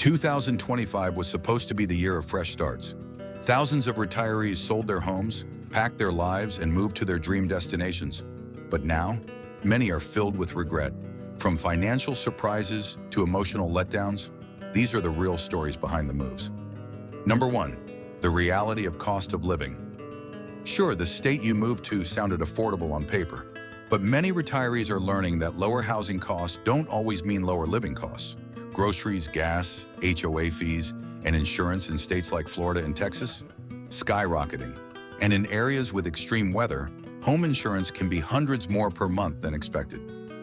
2025 was supposed to be the year of fresh starts. Thousands of retirees sold their homes, packed their lives, and moved to their dream destinations. But now, many are filled with regret. From financial surprises to emotional letdowns, these are the real stories behind the moves. Number 1. The reality of cost of living. Sure, the state you moved to sounded affordable on paper, but many retirees are learning that lower housing costs don't always mean lower living costs. Groceries, gas, HOA fees, and insurance in states like Florida and Texas, skyrocketing. And in areas with extreme weather, home insurance can be hundreds more per month than expected.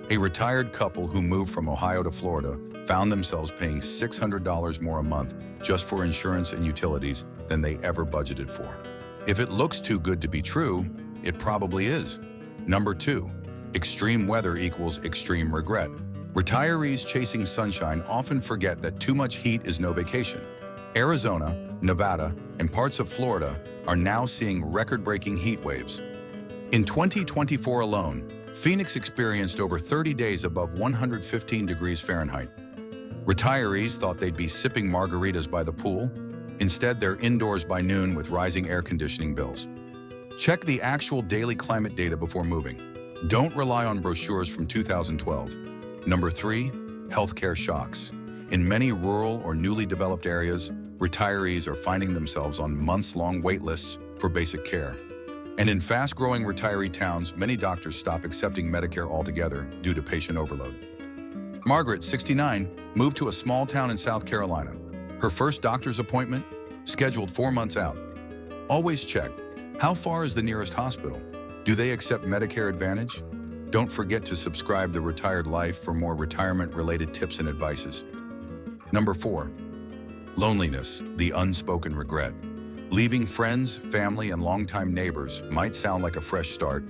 A retired couple who moved from Ohio to Florida found themselves paying $600 more a month just for insurance and utilities than they ever budgeted for. If it looks too good to be true, it probably is. Number 2. Extreme weather equals extreme regret. Retirees chasing sunshine often forget that too much heat is no vacation. Arizona, Nevada, and parts of Florida are now seeing record-breaking heat waves. In 2024 alone, Phoenix experienced over 30 days above 115 degrees Fahrenheit. Retirees thought they'd be sipping margaritas by the pool. Instead, they're indoors by noon with rising air conditioning bills. Check the actual daily climate data before moving. Don't rely on brochures from 2012. Number 3. Healthcare shocks. In many rural or newly developed areas, retirees are finding themselves on months-long wait lists for basic care. And in fast-growing retiree towns, many doctors stop accepting Medicare altogether due to patient overload. Margaret, 69, moved to a small town in South Carolina. Her first doctor's appointment scheduled 4 months out. Always check. How far is the nearest hospital? Do they accept Medicare Advantage? Don't forget to subscribe to Retired Life for more retirement-related tips and advices. Number 4. Loneliness, the unspoken regret. Leaving friends, family, and longtime neighbors might sound like a fresh start,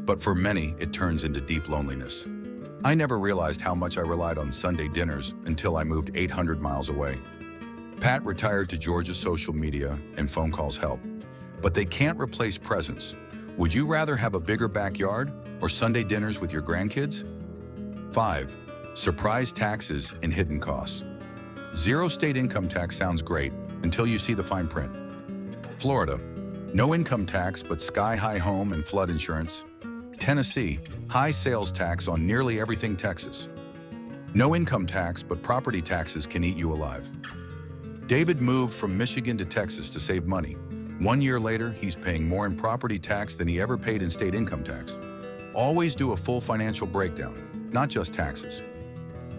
but for many, it turns into deep loneliness. I never realized how much I relied on Sunday dinners until I moved 800 miles away. Pat retired to Georgia's social media and phone calls help, but they can't replace presence. Would you rather have a bigger backyard or Sunday dinners with your grandkids? 5. Surprise taxes and hidden costs. Zero state income tax sounds great until you see the fine print. Florida, no income tax but sky-high home and flood insurance. Tennessee, high sales tax on nearly everything Texas. No income tax but property taxes can eat you alive. David moved from Michigan to Texas to save money. 1 year later, he's paying more in property tax than he ever paid in state income tax. Always do a full financial breakdown, not just taxes.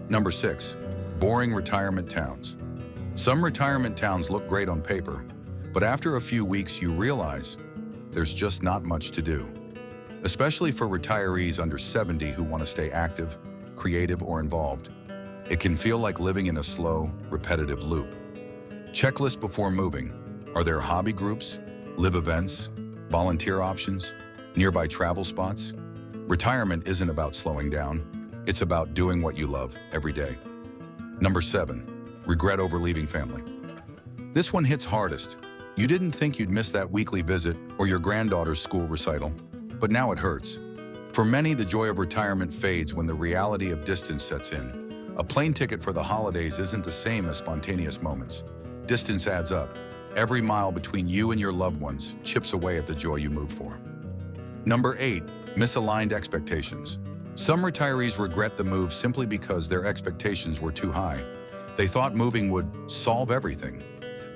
Number 6. Boring retirement towns. Some retirement towns look great on paper, but after a few weeks you realize there's just not much to do. Especially for retirees under 70 who want to stay active, creative, or involved. It can feel like living in a slow, repetitive loop. Checklist before moving. Are there hobby groups, live events, volunteer options, nearby travel spots? Retirement isn't about slowing down. It's about doing what you love every day. Number 7. Regret over leaving family. This one hits hardest. You didn't think you'd miss that weekly visit or your granddaughter's school recital, but now it hurts. For many, the joy of retirement fades when the reality of distance sets in. A plane ticket for the holidays isn't the same as spontaneous moments. Distance adds up. Every mile between you and your loved ones chips away at the joy you moved for. Number 8. Misaligned expectations. Some retirees regret the move simply because their expectations were too high. They thought moving would solve everything.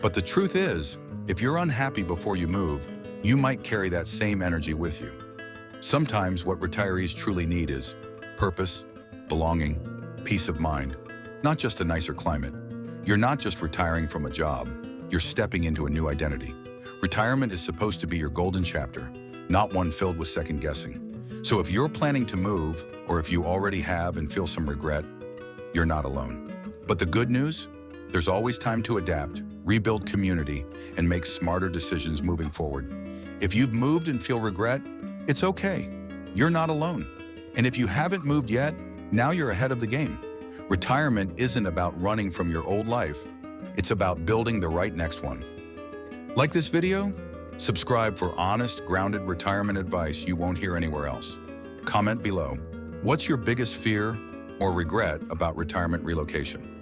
But the truth is, if you're unhappy before you move, you might carry that same energy with you. Sometimes what retirees truly need is purpose, belonging, peace of mind, not just a nicer climate. You're not just retiring from a job, you're stepping into a new identity. Retirement is supposed to be your golden chapter, not one filled with second guessing. So if you're planning to move, or if you already have and feel some regret, you're not alone. But the good news? There's always time to adapt, rebuild community, and make smarter decisions moving forward. If you've moved and feel regret, it's okay. You're not alone. And if you haven't moved yet, now you're ahead of the game. Retirement isn't about running from your old life. It's about building the right next one. Like this video? Subscribe for honest, grounded retirement advice you won't hear anywhere else. Comment below. What's your biggest fear or regret about retirement relocation?